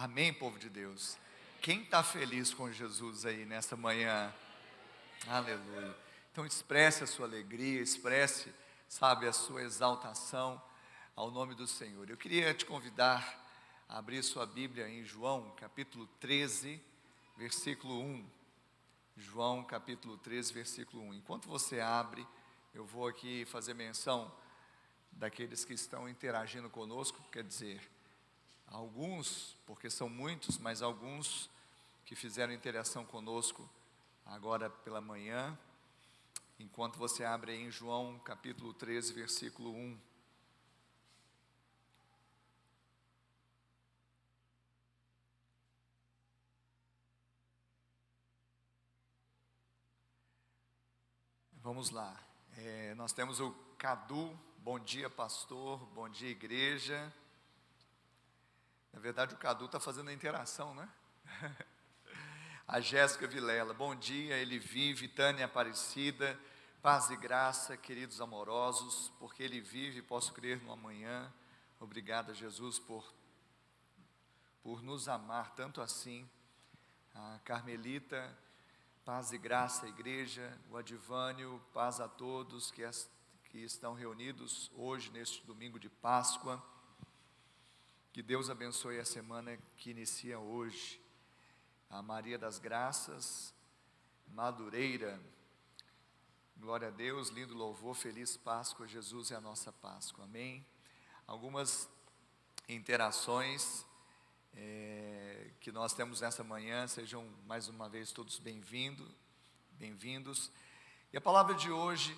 Amém, povo de Deus? Quem está feliz com Jesus aí nessa manhã? Aleluia. Então expresse a sua alegria, expresse, sabe, a sua exaltação ao nome do Senhor. Eu queria te convidar a abrir sua Bíblia em João, capítulo 13, versículo 1. João, capítulo 13, versículo 1. Enquanto você abre, eu vou aqui fazer menção daqueles que estão interagindo conosco, quer dizer, alguns, porque são muitos, mas alguns que fizeram interação conosco agora pela manhã. Enquanto você abre aí em João capítulo 13, versículo 1. Vamos lá. Nós temos o Cadu. Bom dia, pastor. Bom dia, igreja. Na verdade, o Cadu está fazendo a interação, né? A Jéssica Vilela, bom dia. Ele vive. Tânia Aparecida, paz e graça, queridos amorosos, porque Ele vive, posso crer no amanhã. Obrigado, Jesus, por nos amar tanto assim. A Carmelita, paz e graça, igreja. O Adivânio, paz a todos que estão reunidos hoje, neste domingo de Páscoa. Que Deus abençoe a semana que inicia hoje. A Maria das Graças, Madureira, glória a Deus, lindo louvor, feliz Páscoa, Jesus é a nossa Páscoa, amém? Algumas interações que nós temos nessa manhã, sejam mais uma vez todos bem-vindos. E a palavra de hoje,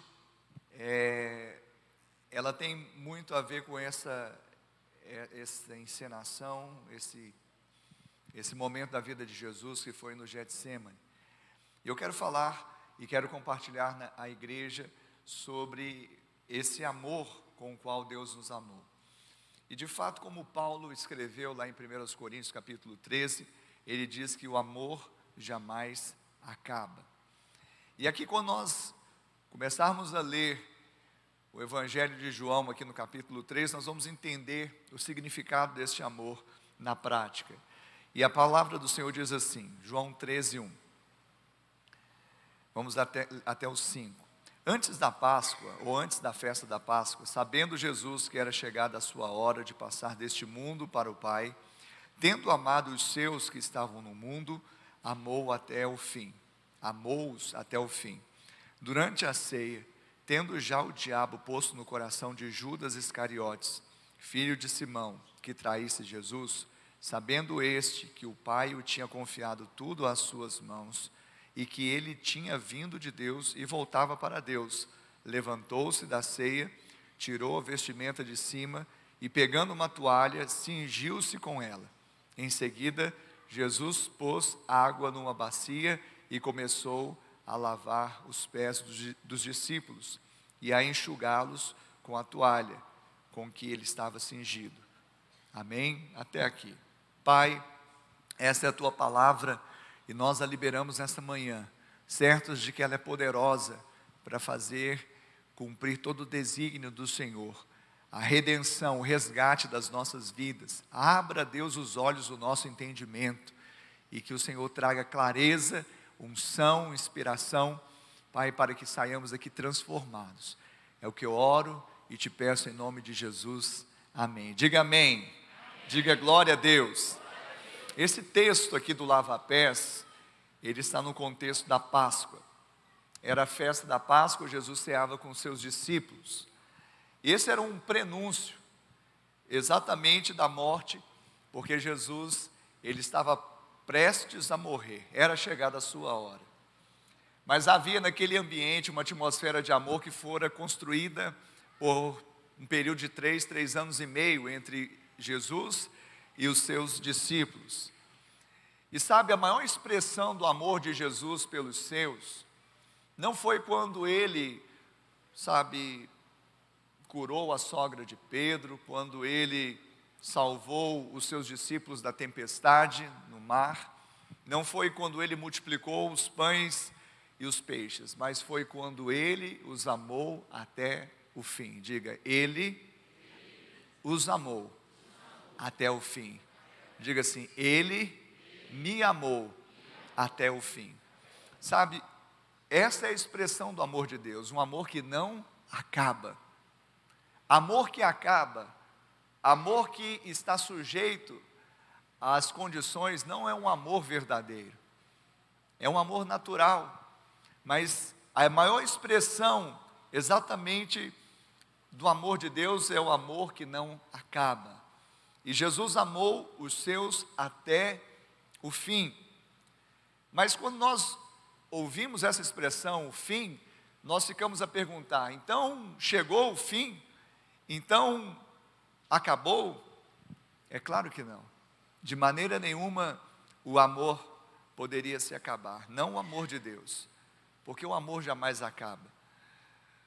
ela tem muito a ver com essa encenação, esse momento da vida de Jesus que foi no Getsemane. Eu quero falar e quero compartilhar a igreja sobre esse amor com o qual Deus nos amou. E de fato, como Paulo escreveu lá em 1 Coríntios capítulo 13, ele diz que o amor jamais acaba. E aqui, quando nós começarmos a ler o Evangelho de João aqui no capítulo 3, nós vamos entender o significado deste amor na prática. E a palavra do Senhor diz assim, João 13, 1. Vamos até o 5. Antes da Páscoa, ou antes da festa da Páscoa, sabendo Jesus que era chegada a sua hora de passar deste mundo para o Pai, tendo amado os seus que estavam no mundo, amou-os até o fim. Durante a ceia, tendo já o diabo posto no coração de Judas Iscariotes, filho de Simão, que traísse Jesus, sabendo este que o Pai o tinha confiado tudo às suas mãos, e que ele tinha vindo de Deus e voltava para Deus, levantou-se da ceia, tirou a vestimenta de cima, e pegando uma toalha, cingiu-se com ela. Em seguida, Jesus pôs água numa bacia e começou a lavar os pés dos discípulos e a enxugá-los com a toalha com que ele estava cingido. Amém? Até aqui. Pai, essa é a Tua palavra e nós a liberamos nesta manhã, certos de que ela é poderosa para fazer cumprir todo o desígnio do Senhor, a redenção, o resgate das nossas vidas. Abra, Deus, os olhos do nosso entendimento e que o Senhor traga clareza, unção, inspiração, Pai, para que saiamos aqui transformados. É o que eu oro e te peço em nome de Jesus. Amém. Diga amém. Diga glória a Deus. Esse texto aqui do lava-pés, ele está no contexto da Páscoa. Era a festa da Páscoa, Jesus ceava com seus discípulos. Esse era um prenúncio, exatamente da morte, porque Jesus, ele estava prestes a morrer, era chegada a sua hora. Mas havia naquele ambiente uma atmosfera de amor que fora construída por um período de 3 anos e meio entre Jesus e os seus discípulos. E sabe, a maior expressão do amor de Jesus pelos seus, não foi quando ele, sabe, curou a sogra de Pedro, quando ele salvou os seus discípulos da tempestade no mar, não foi quando ele multiplicou os pães e os peixes, mas foi quando ele os amou até o fim. Diga, ele os amou até o fim. Diga assim: Ele me amou até o fim. Sabe, essa é a expressão do amor de Deus, um amor que não acaba. Amor que acaba, amor que está sujeito às condições, não é um amor verdadeiro. É um amor natural, mas a maior expressão exatamente do amor de Deus é o amor que não acaba. E Jesus amou os seus até o fim. Mas quando nós ouvimos essa expressão, o fim, nós ficamos a perguntar: então chegou o fim? Então acabou? É claro que não. De maneira nenhuma o amor poderia se acabar, não o amor de Deus, porque o amor jamais acaba.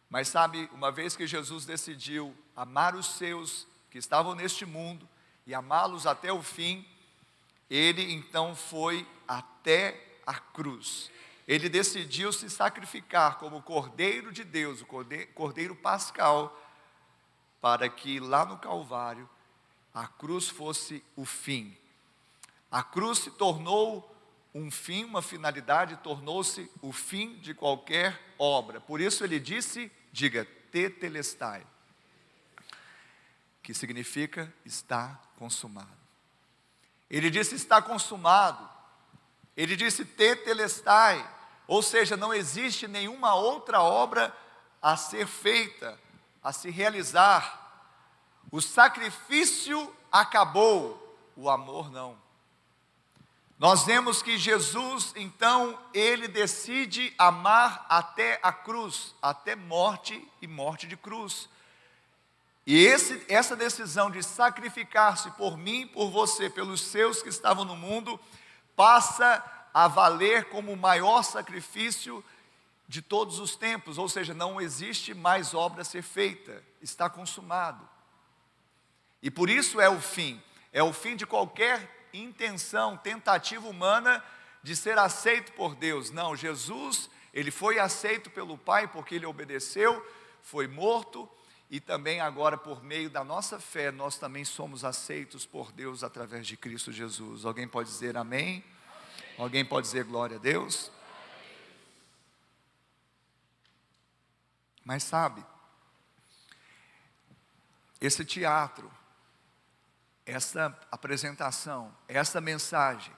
Mas sabe, uma vez que Jesus decidiu amar os seus que estavam neste mundo e amá-los até o fim, ele então foi até a cruz. Ele decidiu se sacrificar como Cordeiro de Deus, o Cordeiro Pascal, para que lá no Calvário a cruz fosse o fim. A cruz se tornou um fim, uma finalidade, tornou-se o fim de qualquer obra. Por isso ele disse, diga, tetelestai, que significa está consumado. Ele disse está consumado. Ele disse tetelestai, ou seja, não existe nenhuma outra obra a ser feita, a se realizar. O sacrifício acabou, o amor não. Nós vemos que Jesus, então, ele decide amar até a cruz, até morte e morte de cruz. E essa decisão de sacrificar-se por mim, por você, pelos seus que estavam no mundo, passa a valer como o maior sacrifício de todos os tempos, ou seja, não existe mais obra a ser feita, está consumado. E por isso é o fim de qualquer intenção, tentativa humana de ser aceito por Deus. Não, Jesus, ele foi aceito pelo Pai porque ele obedeceu, foi morto, e também agora por meio da nossa fé, nós também somos aceitos por Deus através de Cristo Jesus. Alguém pode dizer amém? Alguém pode dizer glória a Deus? Mas sabe, esse teatro, essa apresentação, essa mensagem,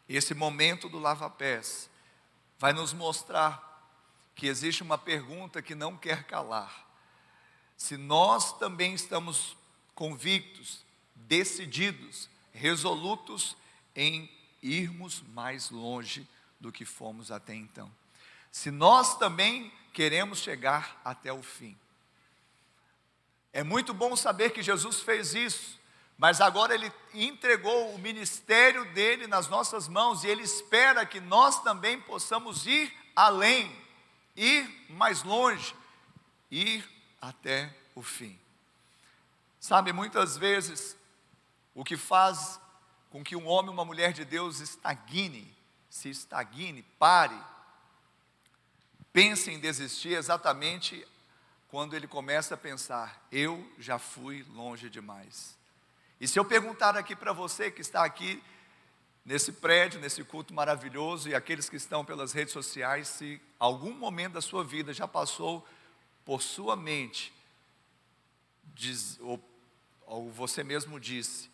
esse momento do lava-pés, vai nos mostrar que existe uma pergunta que não quer calar. Se nós também estamos convictos, decididos, resolutos em irmos mais longe do que fomos até então. Se nós também queremos chegar até o fim. É muito bom saber que Jesus fez isso, mas agora ele entregou o ministério dele nas nossas mãos e ele espera que nós também possamos ir além, ir mais longe, ir até o fim. Sabe, muitas vezes o que faz com que um homem ou uma mulher de Deus se estagne, pare, pense em desistir exatamente quando ele começa a pensar: eu já fui longe demais. E se eu perguntar aqui para você que está aqui nesse prédio, nesse culto maravilhoso, e aqueles que estão pelas redes sociais, se algum momento da sua vida já passou por sua mente, ou você mesmo disse: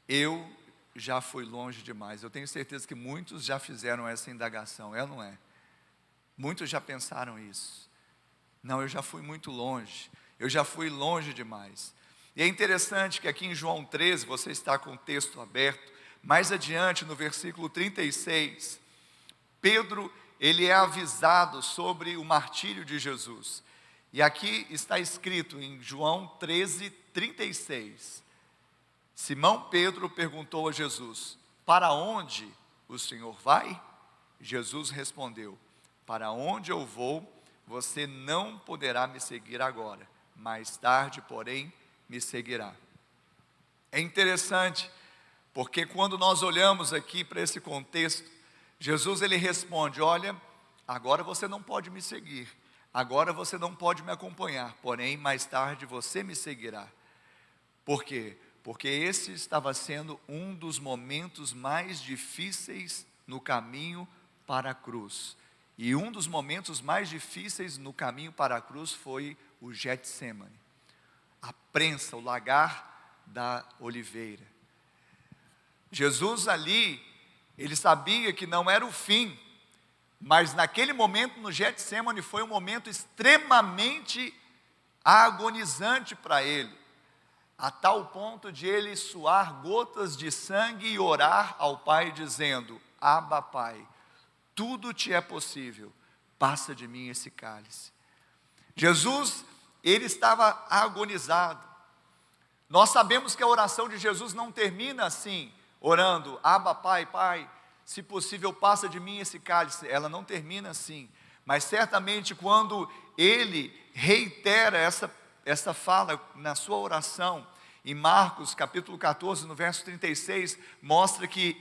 eu já fui longe demais. Eu tenho certeza que muitos já fizeram essa indagação, é ou não é? Muitos já pensaram isso. Não, eu já fui muito longe, eu já fui longe demais. E é interessante que aqui em João 13, você está com o texto aberto, mais adiante no versículo 36, Pedro, ele é avisado sobre o martírio de Jesus. E aqui está escrito em João 13, 36, Simão Pedro perguntou a Jesus: para onde o Senhor vai? Jesus respondeu: para onde eu vou, você não poderá me seguir agora, mais tarde, porém, me seguirá. É interessante, porque quando nós olhamos aqui para esse contexto, Jesus ele responde: olha, agora você não pode me seguir, agora você não pode me acompanhar, porém mais tarde você me seguirá. Por quê? Porque esse estava sendo um dos momentos mais difíceis no caminho para a cruz. E um dos momentos mais difíceis no caminho para a cruz foi o Getsemane, a prensa, o lagar da oliveira. Jesus ali, ele sabia que não era o fim, mas naquele momento no Getsemane foi um momento extremamente agonizante para ele, a tal ponto de ele suar gotas de sangue e orar ao Pai dizendo: Abba, Pai, tudo te é possível, passa de mim esse cálice. Jesus, ele estava agonizado. Nós sabemos que a oração de Jesus não termina assim, orando: Abba, Pai, Pai, se possível passa de mim esse cálice. Ela não termina assim, mas certamente quando ele reitera essa fala na sua oração, em Marcos capítulo 14, no verso 36, mostra que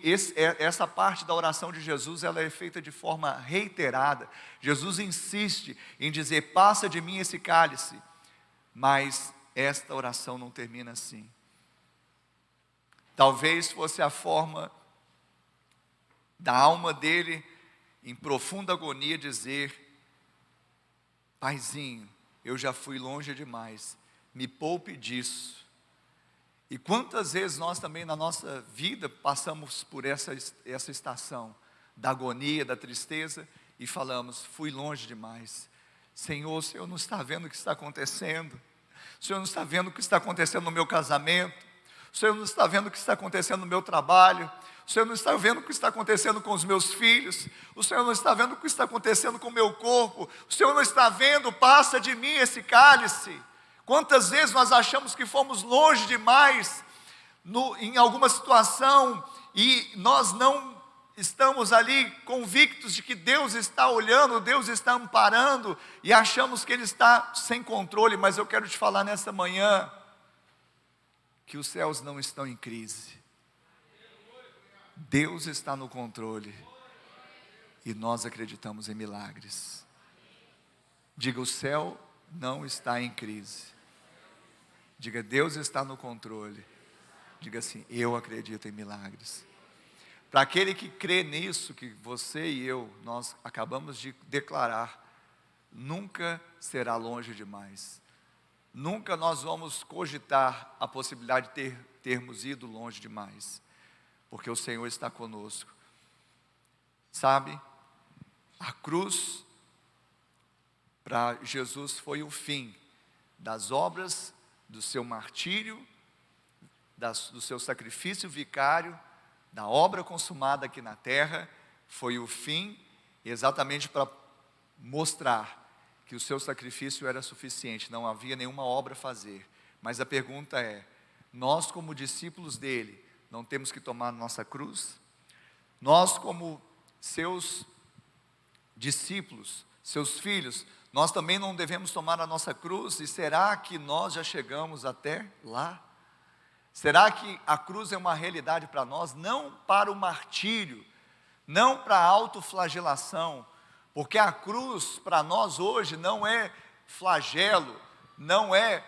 essa parte da oração de Jesus, ela é feita de forma reiterada. Jesus insiste em dizer: passa de mim esse cálice, mas esta oração não termina assim. Talvez fosse a forma da alma dele, em profunda agonia, dizer: Paizinho, eu já fui longe demais, me poupe disso. E quantas vezes nós também na nossa vida passamos por essa estação da agonia, da tristeza, e falamos: fui longe demais. Senhor, o Senhor não está vendo o que está acontecendo? O Senhor não está vendo o que está acontecendo no meu casamento? O Senhor não está vendo o que está acontecendo no meu trabalho? O Senhor não está vendo o que está acontecendo com os meus filhos? O Senhor não está vendo o que está acontecendo com o meu corpo? O Senhor não está vendo? Passa de mim esse cálice. Quantas vezes nós achamos que fomos longe demais em alguma situação e nós não estamos ali convictos de que Deus está olhando, Deus está amparando e achamos que Ele está sem controle. Mas eu quero te falar nessa manhã que os céus não estão em crise. Deus está no controle e nós acreditamos em milagres. Diga: o céu não está em crise. Diga: Deus está no controle. Diga assim: eu acredito em milagres. Para aquele que crê nisso, que você e eu, nós acabamos de declarar, nunca será longe demais. Nunca nós vamos cogitar a possibilidade de termos ido longe demais, porque o Senhor está conosco. Sabe, a cruz para Jesus foi o fim das obras do seu martírio, do seu sacrifício vicário, da obra consumada aqui na terra. Foi o fim exatamente para mostrar que o seu sacrifício era suficiente, não havia nenhuma obra a fazer. Mas a pergunta é: nós como discípulos dele, não temos que tomar nossa cruz? Nós como seus discípulos, seus filhos, nós também não devemos tomar a nossa cruz? E será que nós já chegamos até lá? Será que a cruz é uma realidade para nós? Não para o martírio, não para a autoflagelação, porque a cruz para nós hoje não é flagelo, não é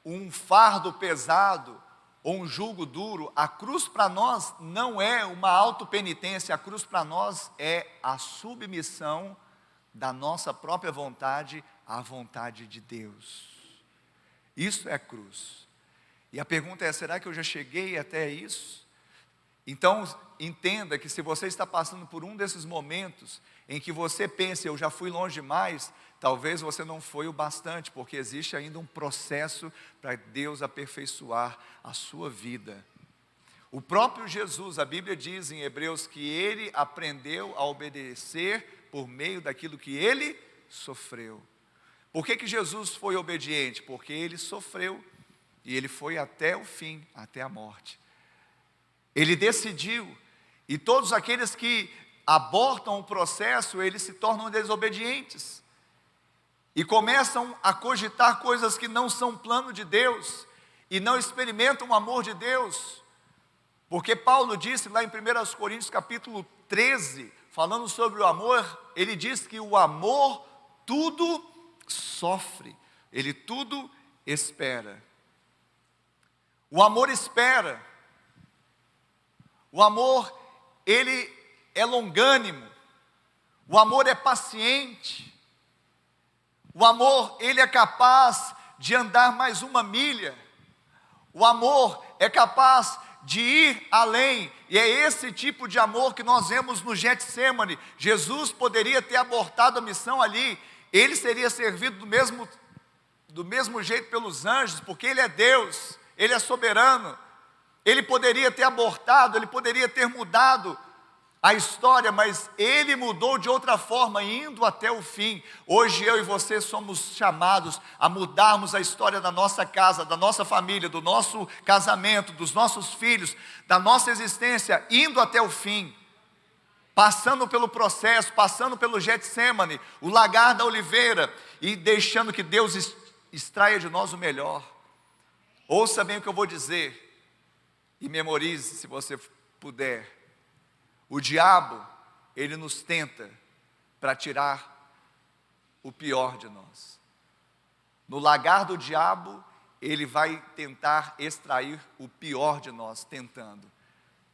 um fardo pesado ou um jugo duro. A cruz para nós não é uma autopenitência, a cruz para nós é a submissão da nossa própria vontade à vontade de Deus. Isso é a cruz. E a pergunta é: será que eu já cheguei até isso? Então, entenda que se você está passando por um desses momentos em que você pensa: eu já fui longe demais, talvez você não foi o bastante, porque existe ainda um processo para Deus aperfeiçoar a sua vida. O próprio Jesus, a Bíblia diz em Hebreus que Ele aprendeu a obedecer por meio daquilo que Ele sofreu. Por que Jesus foi obediente? Porque Ele sofreu. E Ele foi até o fim, até a morte. Ele decidiu. E todos aqueles que abortam o processo, eles se tornam desobedientes. E começam a cogitar coisas que não são plano de Deus. E não experimentam o amor de Deus. Porque Paulo disse lá em 1 Coríntios capítulo 13, falando sobre o amor, ele diz que o amor tudo sofre. Ele tudo espera. O amor espera. O amor, ele é longânimo. O amor é paciente. O amor, ele é capaz de andar mais uma milha. O amor é capaz de ir além. E é esse tipo de amor que nós vemos no Getsêmani. Jesus poderia ter abortado a missão ali. Ele seria servido do mesmo jeito pelos anjos, porque Ele é Deus, Ele é soberano. Ele poderia ter abortado, Ele poderia ter mudado a história, mas Ele mudou de outra forma, indo até o fim. Hoje eu e você somos chamados a mudarmos a história da nossa casa, da nossa família, do nosso casamento, dos nossos filhos, da nossa existência, indo até o fim. Passando pelo processo, passando pelo Getsêmani, o lagar da oliveira, e deixando que Deus extraia de nós o melhor. Ouça bem o que eu vou dizer, e memorize se você puder. O diabo, ele nos tenta para tirar o pior de nós. No lagar do diabo, ele vai tentar extrair o pior de nós, tentando.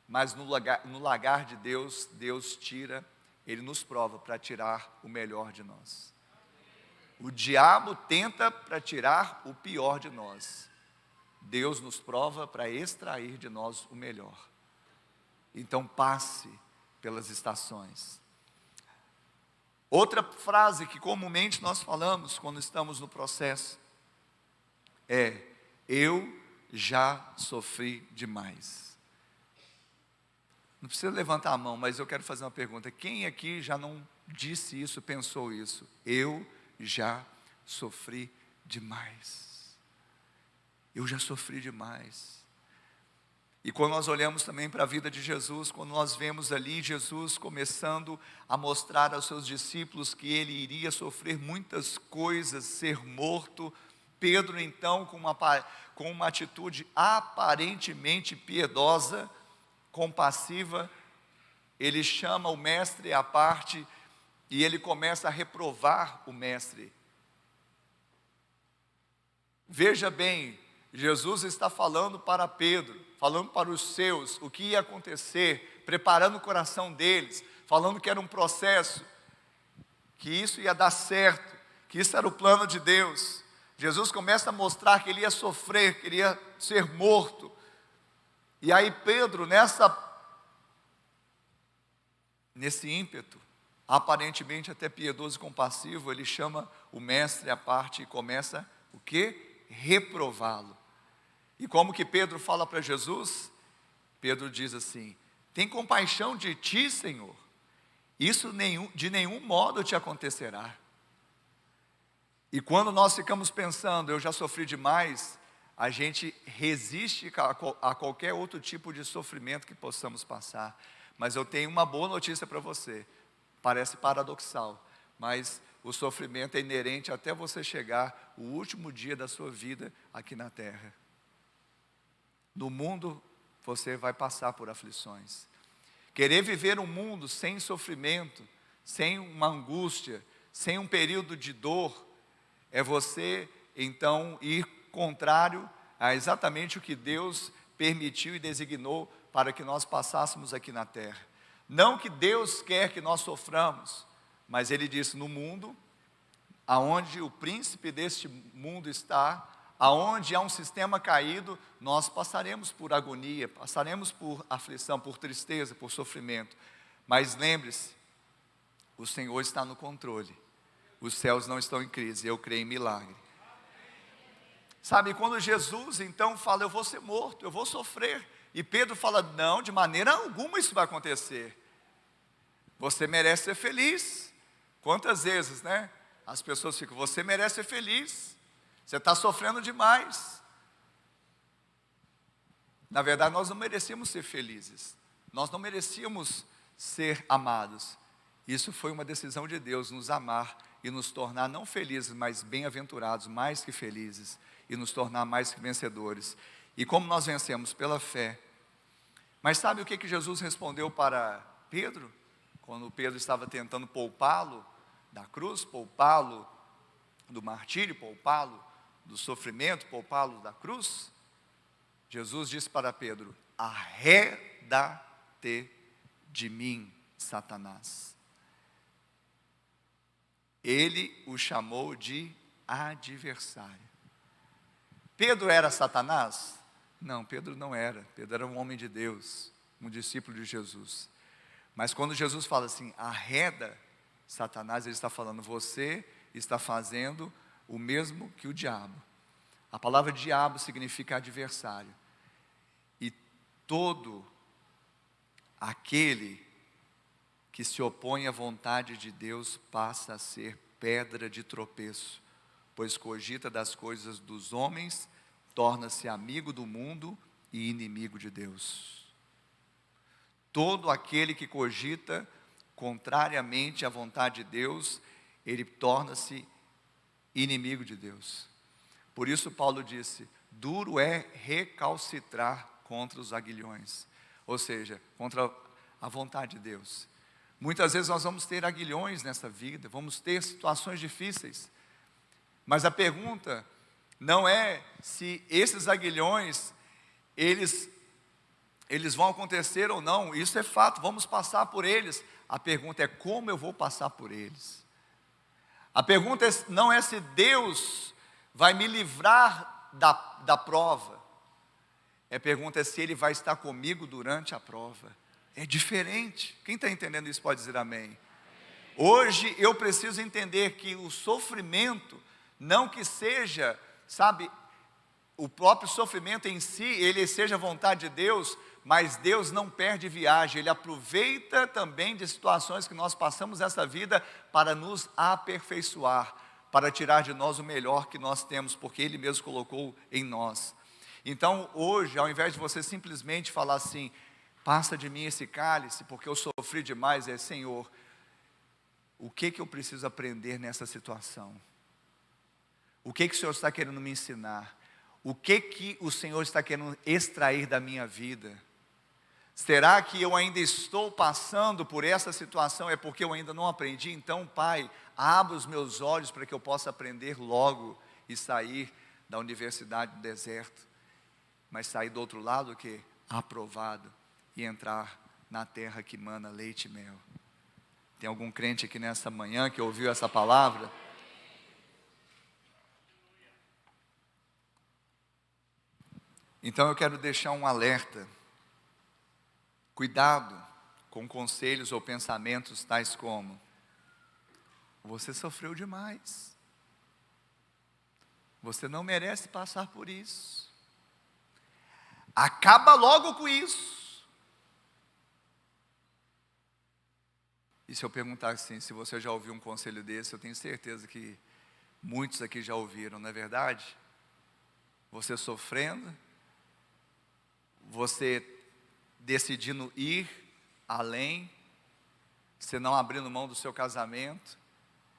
Mas no lagar de Deus, Deus tira, Ele nos prova para tirar o melhor de nós. O diabo tenta para tirar o pior de nós. Deus nos prova para extrair de nós o melhor. Então passe pelas estações. Outra frase que comumente nós falamos quando estamos no processo é: eu já sofri demais. Não precisa levantar a mão, mas eu quero fazer uma pergunta. Quem aqui já não disse isso, pensou isso? Eu já sofri demais. Eu já sofri demais. E quando nós olhamos também para a vida de Jesus, quando nós vemos ali Jesus começando a mostrar aos seus discípulos que ele iria sofrer muitas coisas, ser morto, Pedro então com uma atitude aparentemente piedosa, compassiva, ele chama o mestre à parte e ele começa a reprovar o mestre. Veja bem, Jesus está falando para Pedro, falando para os seus, o que ia acontecer, preparando o coração deles, falando que era um processo, que isso ia dar certo, que isso era o plano de Deus. Jesus começa a mostrar que ele ia sofrer, que ele ia ser morto. E aí Pedro, nesse ímpeto, aparentemente até piedoso e compassivo, ele chama o mestre à parte e começa o quê? Reprová-lo. E como que Pedro fala para Jesus? Pedro diz assim: tem compaixão de ti, Senhor, isso de nenhum modo te acontecerá. E quando nós ficamos pensando, eu já sofri demais, a gente resiste a qualquer outro tipo de sofrimento que possamos passar. Mas eu tenho uma boa notícia para você, parece paradoxal, mas o sofrimento é inerente até você chegar o último dia da sua vida aqui na terra. No mundo você vai passar por aflições. Querer viver um mundo sem sofrimento, sem uma angústia, sem um período de dor, é você então ir contrário a exatamente o que Deus permitiu e designou para que nós passássemos aqui na terra. Não que Deus quer que nós soframos, mas Ele disse: no mundo, aonde o príncipe deste mundo está, aonde há um sistema caído, nós passaremos por agonia, passaremos por aflição, por tristeza, por sofrimento. Mas lembre-se, o Senhor está no controle. Os céus não estão em crise, eu creio em milagre. Sabe, quando Jesus então fala: eu vou ser morto, eu vou sofrer, e Pedro fala: não, de maneira alguma isso vai acontecer. Você merece ser feliz. Quantas vezes, né? As pessoas ficam: você merece ser feliz, você está sofrendo demais. Na verdade, nós não merecíamos ser felizes, nós não merecíamos ser amados. Isso foi uma decisão de Deus, nos amar e nos tornar não felizes, mas bem-aventurados, mais que felizes, e nos tornar mais que vencedores. E como nós vencemos? Pela fé. Mas sabe o que Jesus respondeu para Pedro? Quando Pedro estava tentando poupá-lo da cruz, poupá-lo do martírio, poupá-lo do sofrimento, poupá-lo da cruz? Jesus disse para Pedro: arreda-te de mim, Satanás. Ele o chamou de adversário. Pedro era Satanás? Não, Pedro não era. Pedro era um homem de Deus, um discípulo de Jesus. Mas quando Jesus fala assim, arreda Satanás, ele está falando, você está fazendo o mesmo que o diabo. A palavra diabo significa adversário. E todo aquele que se opõe à vontade de Deus passa a ser pedra de tropeço, pois cogita das coisas dos homens, torna-se amigo do mundo e inimigo de Deus. Todo aquele que cogita contrariamente à vontade de Deus, ele torna-se inimigo de Deus. Por isso Paulo disse, duro é recalcitrar contra os aguilhões, ou seja, contra a vontade de Deus. Muitas vezes nós vamos ter aguilhões nessa vida, vamos ter situações difíceis, mas a pergunta não é se esses aguilhões, eles vão acontecer ou não, isso é fato, vamos passar por eles. A pergunta é como eu vou passar por eles. A pergunta não é se Deus vai me livrar da prova. A pergunta é se Ele vai estar comigo durante a prova. É diferente. Quem está entendendo isso pode dizer amém. Hoje eu preciso entender que o sofrimento, não que seja, sabe, o próprio sofrimento em si, ele seja a vontade de Deus, mas Deus não perde viagem, Ele aproveita também de situações que nós passamos nessa vida para nos aperfeiçoar, para tirar de nós o melhor que nós temos, porque Ele mesmo colocou em nós. Então hoje, ao invés de você simplesmente falar assim, passa de mim esse cálice, porque eu sofri demais, Senhor, o que eu preciso aprender nessa situação? O que o Senhor está querendo me ensinar? O que o Senhor está querendo extrair da minha vida? Será que eu ainda estou passando por essa situação? É porque eu ainda não aprendi? Então, Pai, abra os meus olhos para que eu possa aprender logo e sair da universidade do deserto, mas sair do outro lado, o que? Aprovado, e entrar na terra que mana leite e mel. Tem algum crente aqui nessa manhã que ouviu essa palavra? Então eu quero deixar um alerta. Cuidado com conselhos ou pensamentos tais como: você sofreu demais, você não merece passar por isso, acaba logo com isso. E se eu perguntar assim, se você já ouviu um conselho desse, eu tenho certeza que muitos aqui já ouviram, não é verdade? Você sofrendo, você decidindo ir além, você não abrindo mão do seu casamento,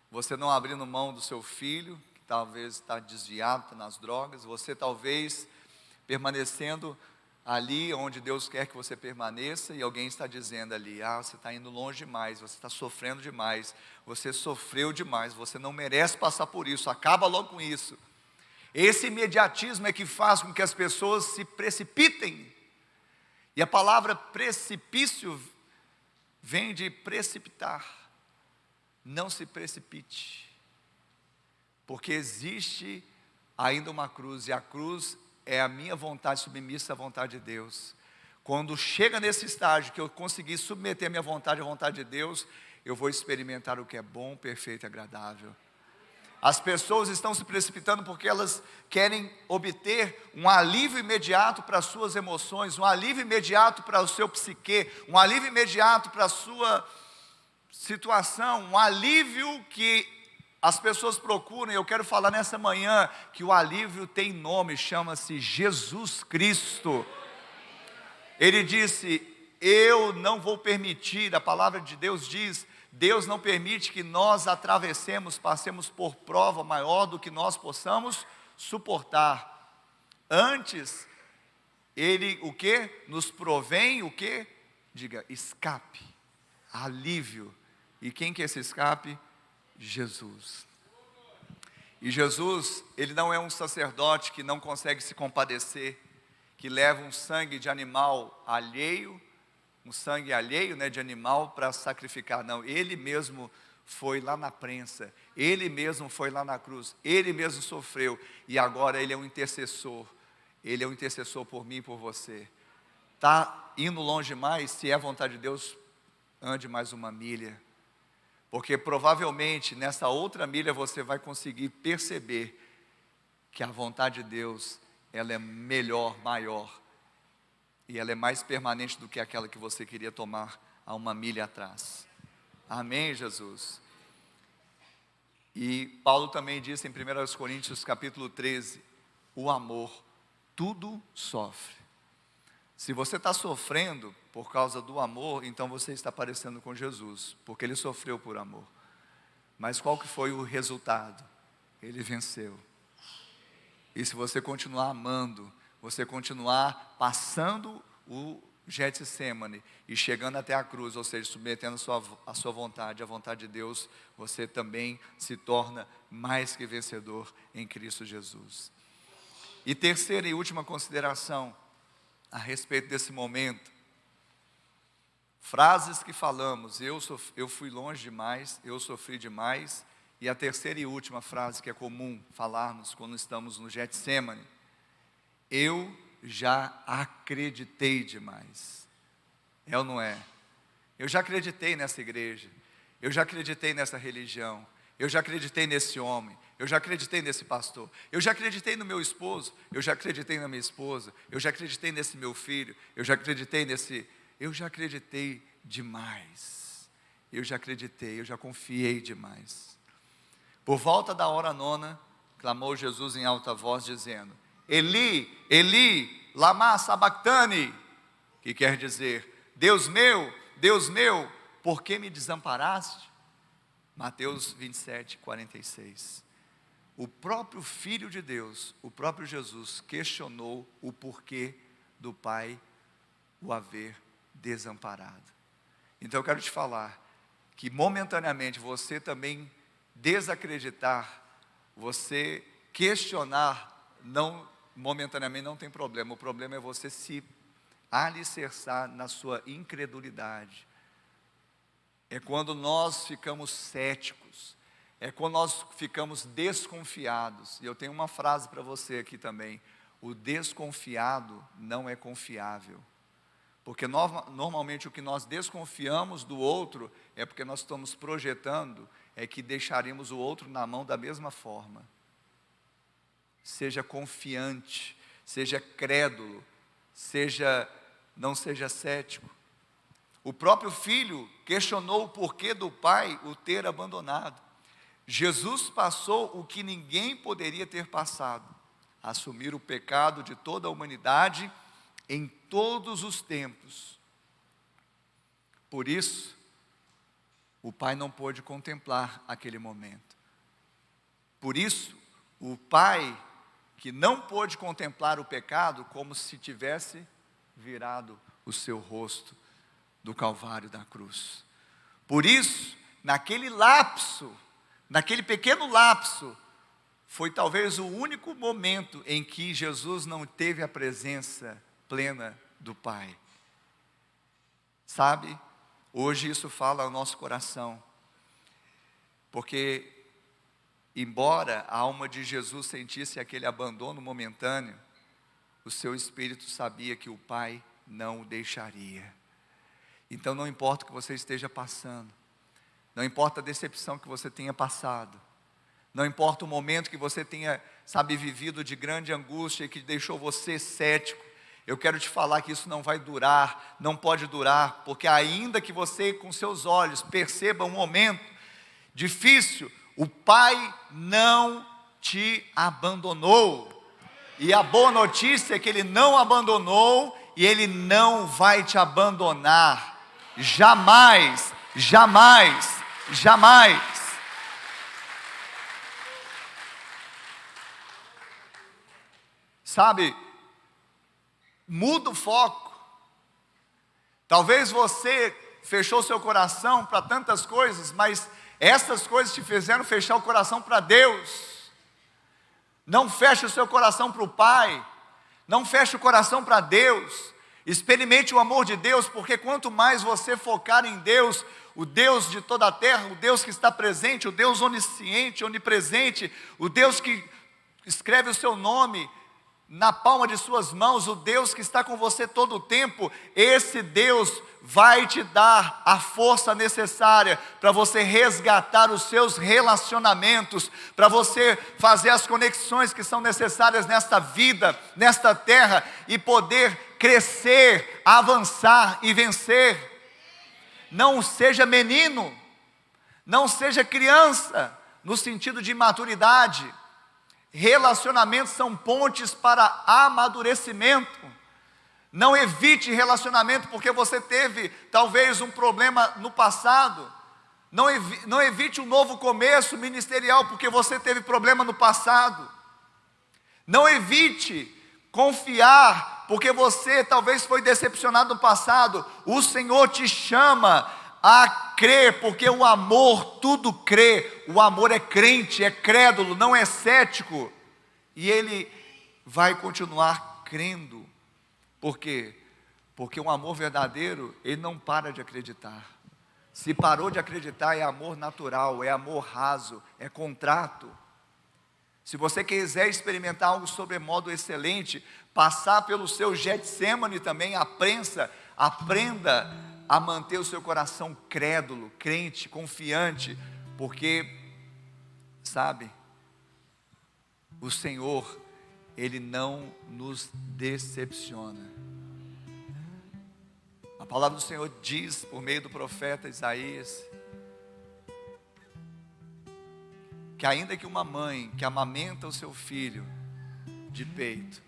você não abrindo mão do seu filho, que talvez está desviado, está nas drogas, você talvez permanecendo ali onde Deus quer que você permaneça, e alguém está dizendo ali, você está indo longe demais, você está sofrendo demais, você sofreu demais, você não merece passar por isso, acaba logo com isso. Esse imediatismo é que faz com que as pessoas se precipitem, e a palavra precipício vem de precipitar. Não se precipite, porque existe ainda uma cruz, e a cruz é a minha vontade submissa à vontade de Deus. Quando chega nesse estágio que eu consegui submeter a minha vontade à vontade de Deus, eu vou experimentar o que é bom, perfeito e agradável. As pessoas estão se precipitando porque elas querem obter um alívio imediato para as suas emoções, um alívio imediato para o seu psique, um alívio imediato para a sua situação, um alívio que as pessoas procuram. E eu quero falar nessa manhã que o alívio tem nome, chama-se Jesus Cristo. Ele disse, eu não vou permitir, a palavra de Deus diz, Deus não permite que nós atravessemos, passemos por prova maior do que nós possamos suportar. Antes, Ele o que? Nos provém o que? Diga, escape, alívio. E quem que é esse escape? Jesus. E Jesus, Ele não é um sacerdote que não consegue se compadecer, que leva um sangue de animal alheio, um sangue alheio, né, de animal para sacrificar. Não, ele mesmo foi lá na prensa, ele mesmo foi lá na cruz, ele mesmo sofreu, e agora ele é um intercessor. Ele é um intercessor por mim e por você. Está indo longe demais? Se é a vontade de Deus, ande mais uma milha. Porque provavelmente nessa outra milha você vai conseguir perceber que a vontade de Deus, ela é melhor, maior. E ela é mais permanente do que aquela que você queria tomar há uma milha atrás. Amém, Jesus? E Paulo também disse em 1 Coríntios capítulo 13, o amor tudo sofre. Se você está sofrendo por causa do amor, então você está parecendo com Jesus, porque ele sofreu por amor. Mas qual que foi o resultado? Ele venceu. E se você continuar amando, você continuar passando o Getsemane e chegando até a cruz, ou seja, submetendo a sua vontade, a vontade de Deus, você também se torna mais que vencedor em Cristo Jesus. E terceira e última consideração a respeito desse momento. Frases que falamos, eu fui longe demais, eu sofri demais. E a terceira e última frase que é comum falarmos quando estamos no Getsemane, eu já acreditei demais. É ou não é? Eu já acreditei nessa igreja, eu já acreditei nessa religião, eu já acreditei nesse homem, eu já acreditei nesse pastor, eu já acreditei no meu esposo, eu já acreditei na minha esposa, eu já acreditei nesse meu filho, eu já acreditei demais, eu já acreditei, eu já confiei demais. Por volta da hora nona, clamou Jesus em alta voz dizendo, Eli, Eli, lama sabachthani, que quer dizer, Deus meu, por que me desamparaste? Mateus 27, 46. O próprio Filho de Deus, o próprio Jesus, questionou o porquê do Pai o haver desamparado. Então eu quero te falar, que momentaneamente você também desacreditar, você questionar, momentaneamente não tem problema, o problema é você se alicerçar na sua incredulidade. É quando nós ficamos céticos, é quando nós ficamos desconfiados. E eu tenho uma frase para você aqui também, o desconfiado não é confiável. Porque normalmente o que nós desconfiamos do outro, é porque nós estamos projetando, é que deixaríamos o outro na mão da mesma forma. Seja confiante, seja crédulo, não seja cético. O próprio filho questionou o porquê do pai o ter abandonado. Jesus passou o que ninguém poderia ter passado, assumir o pecado de toda a humanidade em todos os tempos. Por isso, o pai não pôde contemplar aquele momento. Por isso, o pai que não pôde contemplar o pecado, como se tivesse virado o seu rosto do Calvário da cruz. Por isso, naquele pequeno lapso, foi talvez o único momento em que Jesus não teve a presença plena do Pai. Sabe, hoje isso fala ao nosso coração, porque embora a alma de Jesus sentisse aquele abandono momentâneo, o seu espírito sabia que o Pai não o deixaria. Então não importa o que você esteja passando, não importa a decepção que você tenha passado, não importa o momento que você tenha, vivido de grande angústia e que deixou você cético, eu quero te falar que isso não vai durar, não pode durar, porque ainda que você com seus olhos perceba um momento difícil, o Pai não te abandonou. E a boa notícia é que Ele não abandonou e Ele não vai te abandonar. Jamais, jamais, jamais. Muda o foco. Talvez você fechou seu coração para tantas coisas, mas essas coisas te fizeram fechar o coração para Deus. Não feche o seu coração para o Pai. Não feche o coração para Deus. Experimente o amor de Deus, porque quanto mais você focar em Deus, o Deus de toda a terra, o Deus que está presente, o Deus onisciente, onipresente, o Deus que escreve o seu nome na palma de suas mãos, o Deus que está com você todo o tempo, esse Deus vai te dar a força necessária para você resgatar os seus relacionamentos, para você fazer as conexões que são necessárias nesta vida, nesta terra, e poder crescer, avançar e vencer. Não seja menino, não seja criança, no sentido de imaturidade. Relacionamentos são pontes para amadurecimento. Não evite relacionamento porque você teve talvez um problema no passado. Não evite um novo começo ministerial porque você teve problema no passado. Não evite confiar porque você talvez foi decepcionado no passado. O Senhor te chama a crer, porque o amor tudo crê. O amor é crente, é crédulo, não é cético. E ele vai continuar crendo. Por quê? Porque um amor verdadeiro, ele não para de acreditar. Se parou de acreditar, é amor natural, é amor raso, é contrato. Se você quiser experimentar algo sobremodo excelente, passar pelo seu Getsemane também, aprenda a manter o seu coração crédulo, crente, confiante, porque, sabe, o Senhor, Ele não nos decepciona. A palavra do Senhor diz, por meio do profeta Isaías, que ainda que uma mãe que amamenta o seu filho de peito,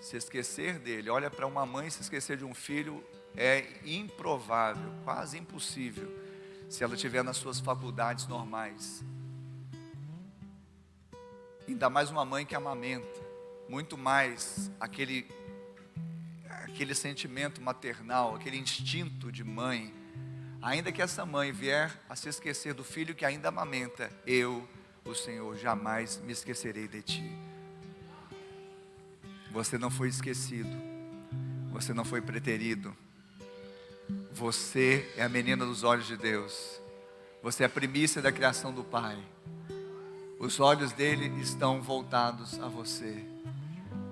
se esquecer dele, olha, para uma mãe se esquecer de um filho, é improvável, quase impossível, se ela estiver nas suas faculdades normais. Ainda mais uma mãe que amamenta, muito mais aquele sentimento maternal, aquele instinto de mãe. Ainda que essa mãe vier a se esquecer do filho que ainda amamenta, eu, o Senhor, jamais me esquecerei de ti. Você não foi esquecido, você não foi preterido. Você é a menina dos olhos de Deus. Você é a primícia da criação do Pai. Os olhos dele estão voltados a você.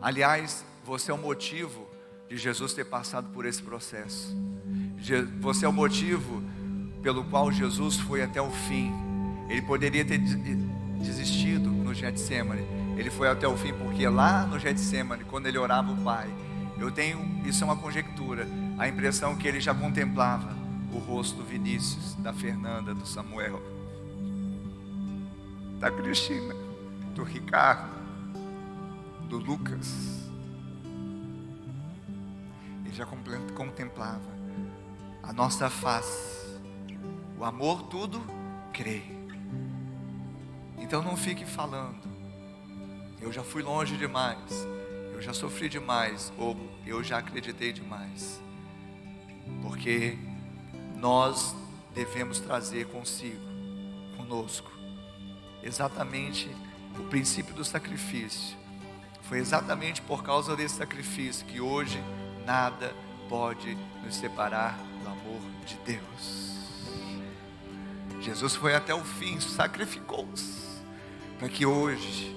Aliás, você é o motivo de Jesus ter passado por esse processo. Você é o motivo pelo qual Jesus foi até o fim. Ele poderia ter desistido no Getsemane. Ele foi até o fim porque lá no Getsemane, quando ele orava ao Pai, isso é uma conjectura, a impressão que ele já contemplava o rosto do Vinícius, da Fernanda, do Samuel, da Cristina, do Ricardo, do Lucas. Ele já contemplava a nossa face. O amor tudo crê. Então não fique falando, eu já fui longe demais, eu já sofri demais, ou eu já acreditei demais. Porque nós devemos trazer conosco, exatamente o princípio do sacrifício. Foi exatamente por causa desse sacrifício que hoje nada pode nos separar do amor de Deus. Jesus foi até o fim, sacrificou-se, para que hoje,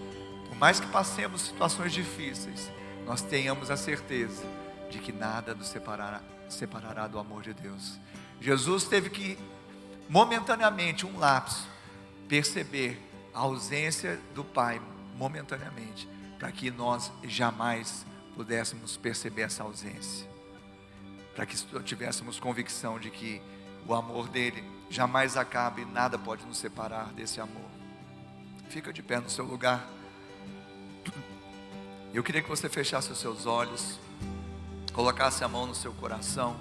por mais que passemos situações difíceis, nós tenhamos a certeza de que nada nos separará do amor de Deus. Jesus teve que, momentaneamente, um lapso, perceber a ausência do Pai, momentaneamente, para que nós jamais pudéssemos perceber essa ausência, para que tivéssemos convicção de que o amor dele jamais acaba e nada pode nos separar desse amor. Fica de pé no seu lugar. Eu queria que você fechasse os seus olhos, colocasse a mão no seu coração.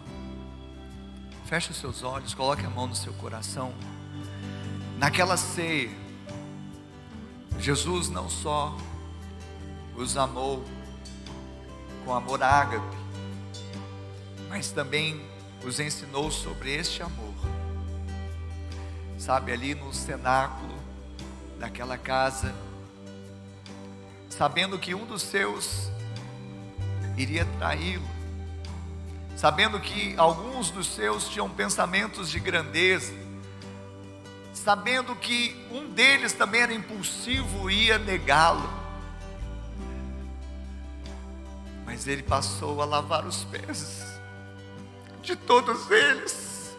Feche os seus olhos, coloque a mão no seu coração. Naquela ceia, Jesus não só os amou com amor ágape, mas também os ensinou sobre este amor. Sabe, ali no cenáculo daquela casa, sabendo que um dos seus iria traí-lo, sabendo que alguns dos seus tinham pensamentos de grandeza, sabendo que um deles também era impulsivo e ia negá-lo, mas ele passou a lavar os pés de todos eles,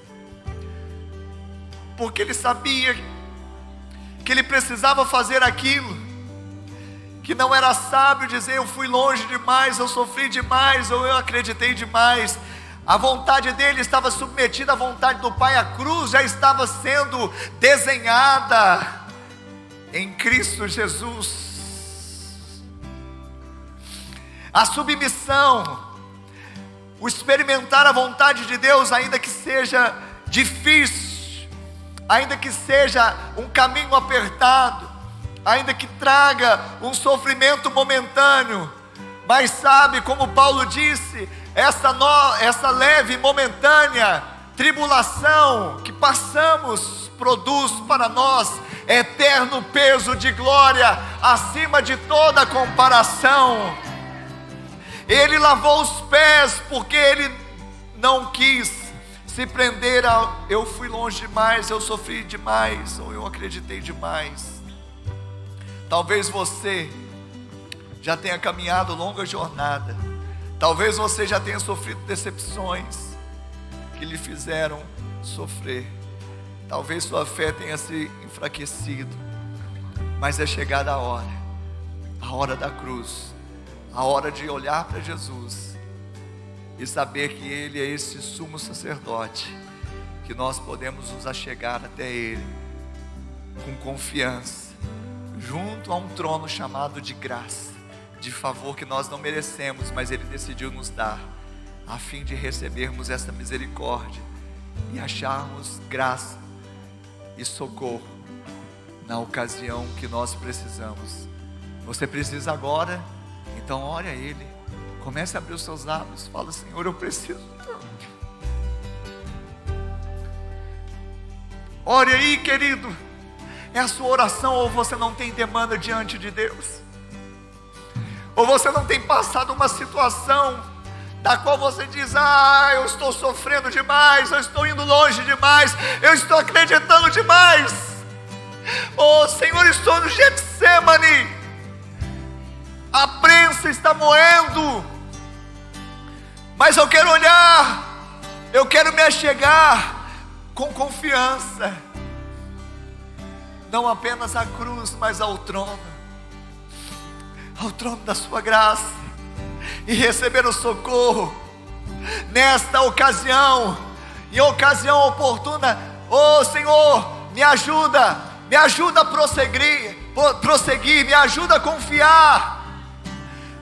porque ele sabia que ele precisava fazer aquilo, que não era sábio dizer eu fui longe demais, eu sofri demais, ou eu acreditei demais. A vontade dele estava submetida à vontade do Pai. A cruz já estava sendo desenhada em Cristo Jesus. A submissão, o experimentar a vontade de Deus, ainda que seja difícil, ainda que seja um caminho apertado, ainda que traga um sofrimento momentâneo, mas sabe, como Paulo disse, essa leve e momentânea tribulação que passamos produz para nós eterno peso de glória, acima de toda comparação. Ele lavou os pés porque ele não quis se prender a eu fui longe demais, eu sofri demais, ou eu acreditei demais. Talvez você já tenha caminhado longa jornada, talvez você já tenha sofrido decepções que lhe fizeram sofrer, talvez sua fé tenha se enfraquecido, mas é chegada a hora da cruz, a hora de olhar para Jesus e saber que Ele é esse sumo sacerdote, que nós podemos nos achegar até Ele com confiança, junto a um trono chamado de graça, de favor que nós não merecemos, mas Ele decidiu nos dar, a fim de recebermos essa misericórdia e acharmos graça e socorro na ocasião que nós precisamos. Você precisa agora, então ore a Ele, comece a abrir os seus lábios, fala: Senhor, eu preciso tanto. Ore aí, querido. É a sua oração, ou você não tem demanda diante de Deus, ou você não tem passado uma situação da qual você diz: eu estou sofrendo demais, eu estou indo longe demais, eu estou acreditando demais. Senhor, estou no Getsemane, a prensa está moendo, mas eu quero olhar, eu quero me achegar com confiança, não apenas à cruz, mas ao trono da sua graça, e receber o socorro nesta ocasião, em ocasião oportuna. Senhor, me ajuda a prosseguir, me ajuda a confiar,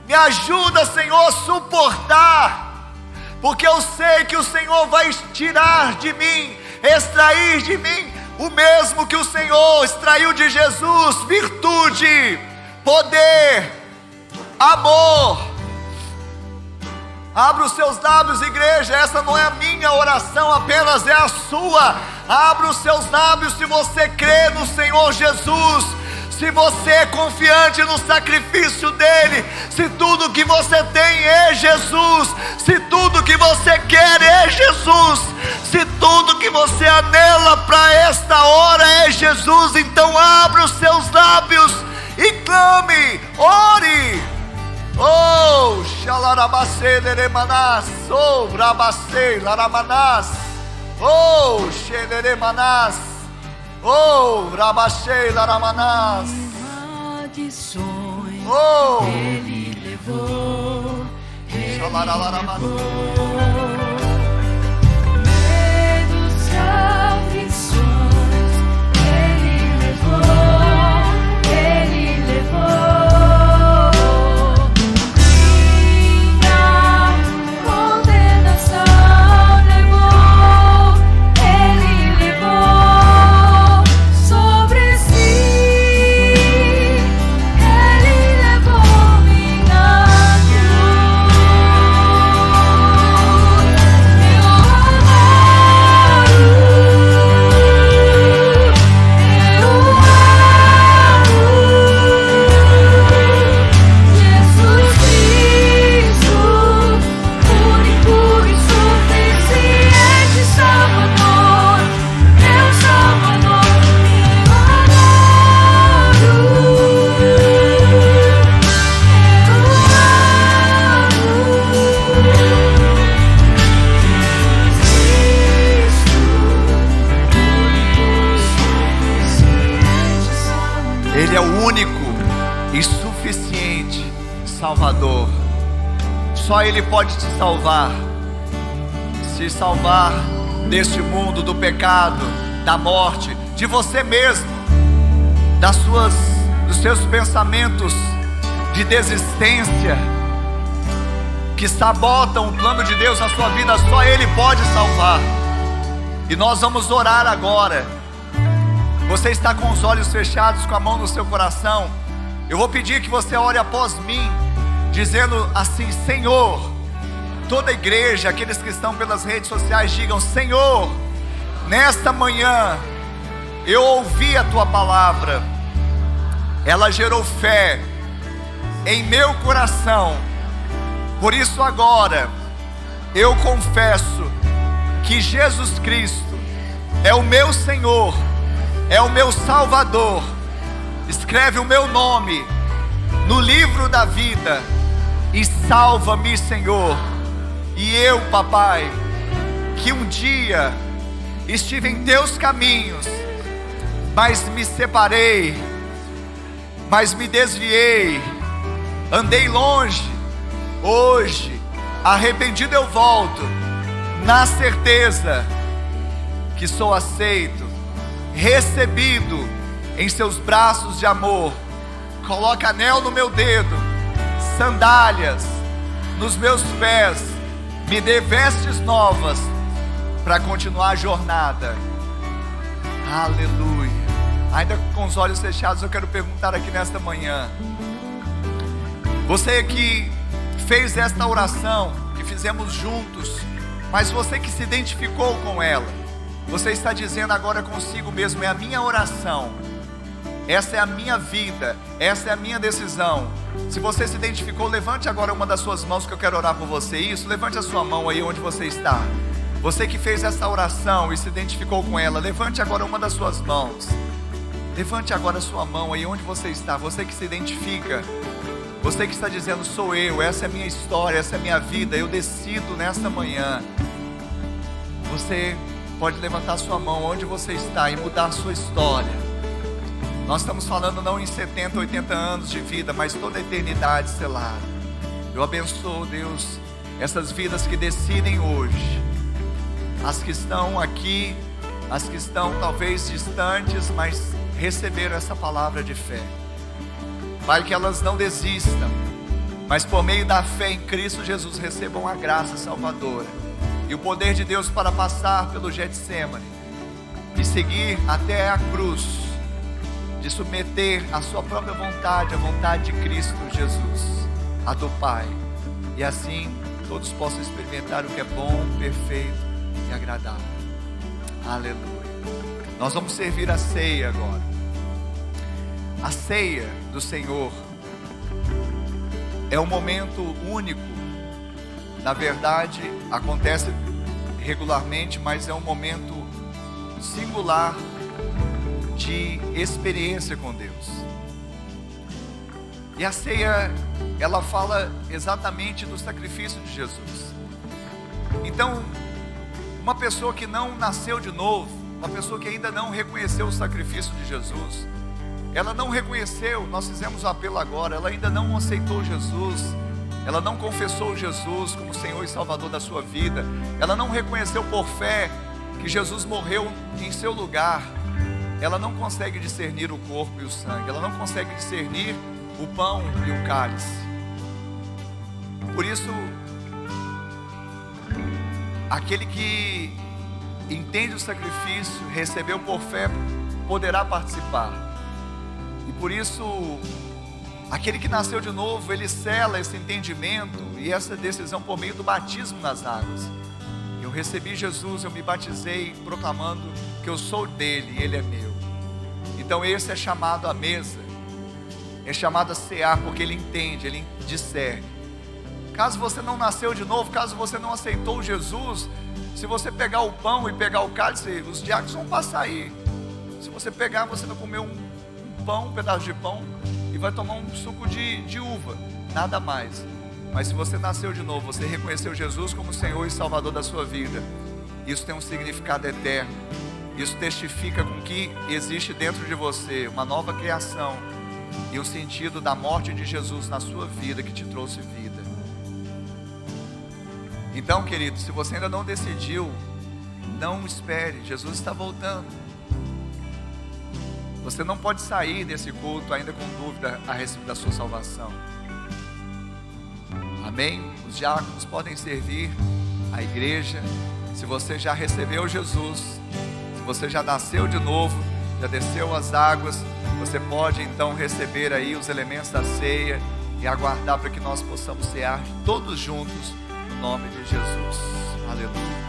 me ajuda, Senhor, a suportar, porque eu sei que o Senhor vai tirar de mim, extrair de mim o mesmo que o Senhor extraiu de Jesus: virtude, poder, amor. Abra os seus lábios, igreja. Essa não é a minha oração, apenas é a sua. Abra os seus lábios se você crê no Senhor Jesus, se você é confiante no sacrifício dele, se tudo que você tem é Jesus, se tudo que você quer é Jesus, se tudo que você anela para esta hora é Jesus, então abra os seus lábios e clame, ore. Xalarabacê leremanás, rabacê laramanás, xeleremanás, rabacê laramanás. Maldições ele levou, medos e aflições ele levou, ele levou. Salvador. Só Ele pode te salvar. Se salvar deste mundo, do pecado, da morte, de você mesmo, dos seus pensamentos de desistência que sabotam o plano de Deus na sua vida. Só Ele pode salvar. E nós vamos orar agora. Você está com os olhos fechados, com a mão no seu coração. Eu vou pedir que você ore após mim, dizendo assim: Senhor. Toda a igreja, aqueles que estão pelas redes sociais, digam: Senhor, nesta manhã eu ouvi a Tua palavra, ela gerou fé em meu coração. Por isso agora eu confesso que Jesus Cristo é o meu Senhor, é o meu Salvador. Escreve o meu nome no livro da vida e salva-me, Senhor. E eu, papai, que um dia estive em teus caminhos, mas me separei, mas me desviei, andei longe. Hoje, arrependido eu volto, na certeza que sou aceito, recebido em seus braços de amor. Coloca anel no meu dedo, sandálias nos meus pés, me dê vestes novas para continuar a jornada. Aleluia. Ainda com os olhos fechados, eu quero perguntar aqui nesta manhã: você que fez esta oração, que fizemos juntos, mas você que se identificou com ela, você está dizendo agora consigo mesmo: é a minha oração, essa é a minha vida, essa é a minha decisão. Se você se identificou, levante agora uma das suas mãos, que eu quero orar por você. Isso, levante a sua mão aí onde você está. Você que fez essa oração e se identificou com ela, levante agora uma das suas mãos. Levante agora a sua mão aí onde você está. Você que se identifica, você que está dizendo: sou eu, essa é a minha história, essa é a minha vida, eu decido nesta manhã. Você pode levantar a sua mão onde você está e mudar a sua história. Nós estamos falando não em 70, 80 anos de vida, mas toda a eternidade selada. Eu abençoo, Deus, essas vidas que decidem hoje, as que estão aqui, as que estão talvez distantes, mas receberam essa palavra de fé. Pai, que elas não desistam, mas por meio da fé em Cristo Jesus recebam a graça salvadora e o poder de Deus para passar pelo Getsemane e seguir até a cruz, de submeter a sua própria vontade, a vontade de Cristo Jesus, a do Pai, e assim todos possam experimentar o que é bom, perfeito e agradável. Aleluia. Nós vamos servir a ceia agora. A ceia do Senhor é um momento único. Na verdade, acontece regularmente, mas é um momento singular de experiência com Deus. E a ceia, ela fala exatamente do sacrifício de Jesus. Então, uma pessoa que não nasceu de novo, uma pessoa que ainda não reconheceu o sacrifício de Jesus, ela não reconheceu, nós fizemos o apelo agora, ela ainda não aceitou Jesus, ela não confessou Jesus como Senhor e Salvador da sua vida, ela não reconheceu por fé que Jesus morreu em seu lugar. Ela não consegue discernir o corpo e o sangue, ela não consegue discernir o pão e o cálice. Por isso, aquele que entende o sacrifício, recebeu por fé, poderá participar. E por isso, aquele que nasceu de novo, ele sela esse entendimento e essa decisão por meio do batismo nas águas. Eu recebi Jesus, eu me batizei proclamando que eu sou dele e ele é meu. Então esse é chamado à mesa, é chamado a cear, porque ele entende, ele discerne. Caso você não nasceu de novo, caso você não aceitou Jesus, se você pegar o pão e pegar o cálice, os diáconos vão passar aí. Se você pegar, você vai comer um pão, um pedaço de pão, e vai tomar um suco de uva, nada mais. Mas se você nasceu de novo, você reconheceu Jesus como Senhor e Salvador da sua vida, isso tem um significado eterno. Isso testifica com que existe dentro de você uma nova criação, e o sentido da morte de Jesus na sua vida que te trouxe vida. Então, querido, se você ainda não decidiu, não espere, Jesus está voltando. Você não pode sair desse culto ainda com dúvida a respeito da sua salvação. Amém? Os diáconos podem servir a igreja. Se você já recebeu Jesus, se você já nasceu de novo, já desceu as águas, você pode então receber aí os elementos da ceia e aguardar para que nós possamos cear todos juntos no nome de Jesus. Aleluia.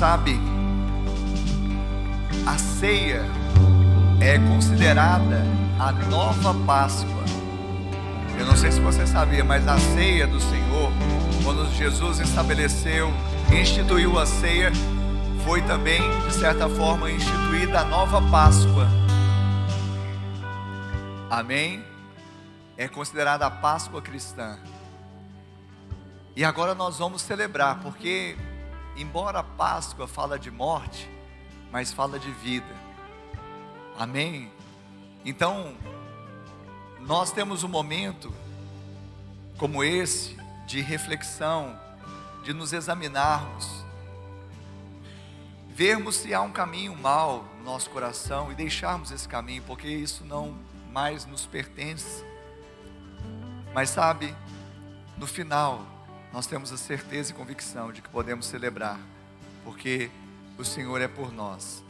Sabe, a ceia é considerada a nova Páscoa. Eu não sei se você sabia, mas a ceia do Senhor, quando Jesus estabeleceu, instituiu a ceia, foi também, de certa forma, instituída a nova Páscoa. Amém? É considerada a Páscoa cristã. E agora nós vamos celebrar, porque embora a Páscoa fala de morte, mas fala de vida. Amém? Então, nós temos um momento como esse de reflexão, de nos examinarmos, vermos se há um caminho mau no nosso coração e deixarmos esse caminho, porque isso não mais nos pertence. Mas sabe, no final, nós temos a certeza e convicção de que podemos celebrar, porque o Senhor é por nós.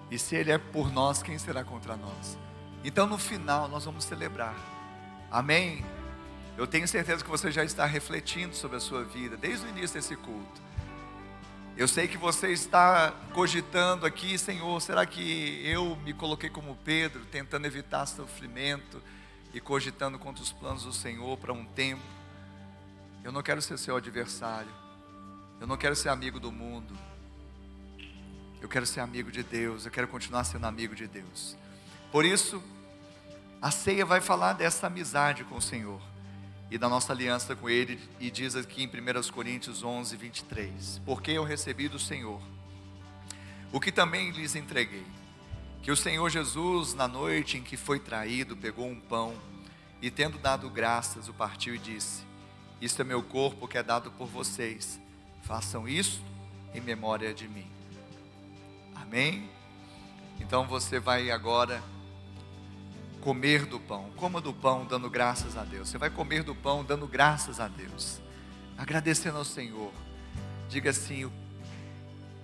E se Ele é por nós, quem será contra nós? Então no final nós vamos celebrar. Amém? Eu tenho certeza que você já está refletindo sobre a sua vida, desde o início desse culto. Eu sei que você está cogitando aqui, Senhor, será que eu me coloquei como Pedro, tentando evitar sofrimento e cogitando contra os planos do Senhor para um tempo? Eu não quero ser seu adversário. Eu não quero ser amigo do mundo. Eu quero ser amigo de Deus. Eu quero continuar sendo amigo de Deus. Por isso, a ceia vai falar dessa amizade com o Senhor e da nossa aliança com Ele. E diz aqui em 1 Coríntios 11, 23: porque eu recebi do Senhor o que também lhes entreguei, que o Senhor Jesus, na noite em que foi traído, pegou um pão e, tendo dado graças, o partiu e disse: isto é meu corpo que é dado por vocês, façam isso em memória de mim. Amém? Então você vai agora comer do pão. Coma do pão dando graças a Deus. Você vai comer do pão dando graças a Deus, agradecendo ao Senhor. Diga assim: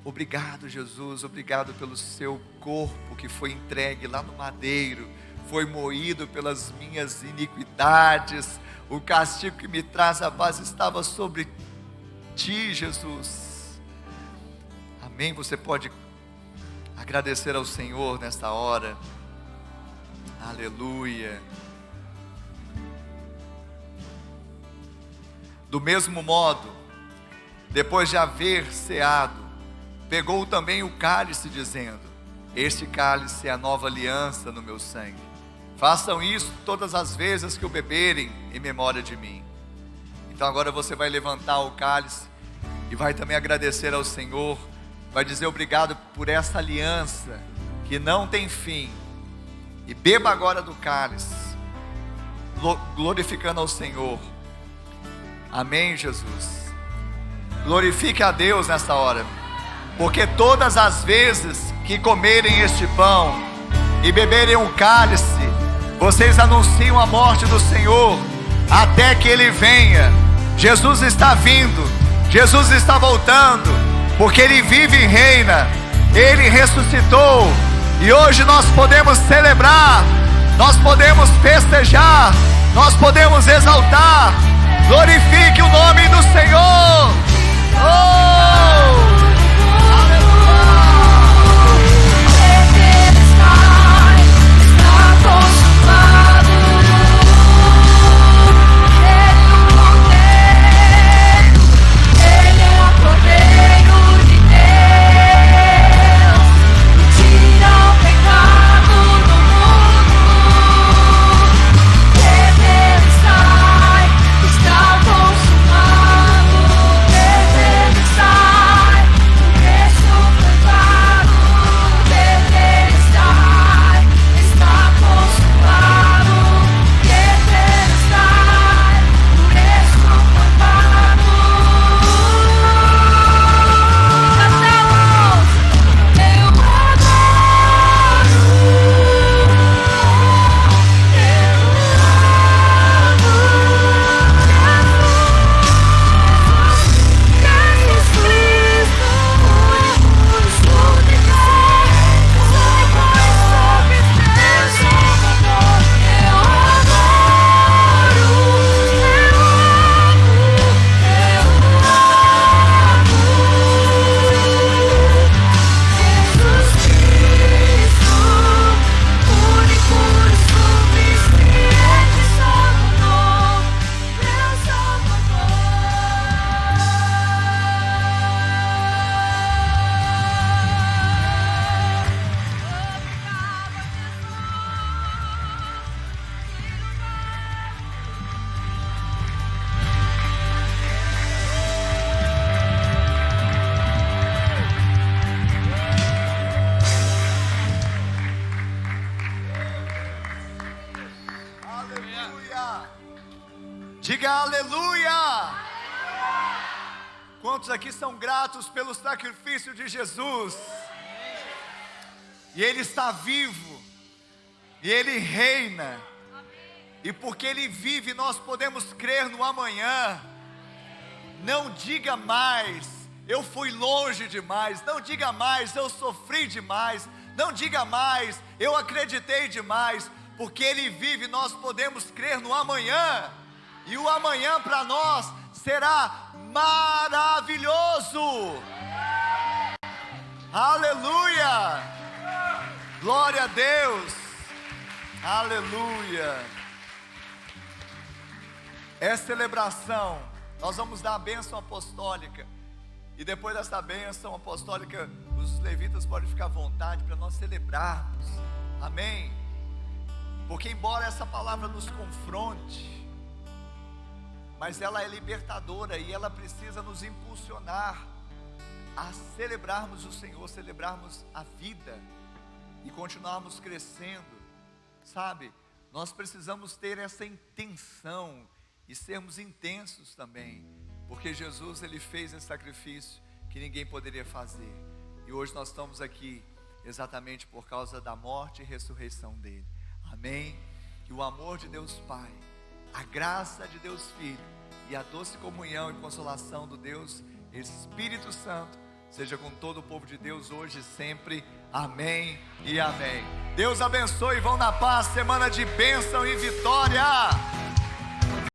obrigado, Jesus, obrigado pelo seu corpo que foi entregue lá no madeiro, foi moído pelas minhas iniquidades, o castigo que me traz a paz estava sobre ti, Jesus. Amém? Você pode agradecer ao Senhor nesta hora. Aleluia. Do mesmo modo, depois de haver ceado, pegou também o cálice, dizendo: este cálice é a nova aliança no meu sangue. Façam isso todas as vezes que o beberem, em memória de mim. Então agora você vai levantar o cálice e e vai também agradecer ao Senhor, vai dizer obrigado por essa aliança que não tem fim. E beba agora do cálice, glorificando ao Senhor. Amém, Jesus. Glorifique a Deus nessa hora, porque todas as vezes que comerem este pão e beberem um cálice, vocês anunciam a morte do Senhor até que Ele venha. Jesus está vindo, Jesus está voltando, porque Ele vive e reina. Ele ressuscitou, e hoje nós podemos celebrar, nós podemos festejar, nós podemos exaltar. Glorifique o nome do Senhor. Oh! Diga aleluia! Quantos aqui são gratos pelo sacrifício de Jesus? E Ele está vivo, e Ele reina, e porque Ele vive, nós podemos crer no amanhã. Não diga mais, eu fui longe demais. Não diga mais, eu sofri demais. Não diga mais, eu acreditei demais. Porque Ele vive, nós podemos crer no amanhã. E o amanhã para nós será maravilhoso. Aleluia! Glória a Deus! Aleluia! É celebração. Nós vamos dar a bênção apostólica. E depois dessa bênção apostólica, os levitas podem ficar à vontade para nós celebrarmos. Amém? Porque embora essa palavra nos confronte, mas ela é libertadora e ela precisa nos impulsionar a celebrarmos o Senhor, celebrarmos a vida e continuarmos crescendo, sabe? Nós precisamos ter essa intenção e sermos intensos também, porque Jesus, Ele fez esse sacrifício que ninguém poderia fazer, e hoje nós estamos aqui exatamente por causa da morte e ressurreição dEle. Amém? Que o amor de Deus Pai, a graça de Deus Filho e a doce comunhão e consolação do Deus Espírito Santo seja com todo o povo de Deus hoje e sempre. Amém e amém. Deus abençoe, vão na paz, semana de bênção e vitória.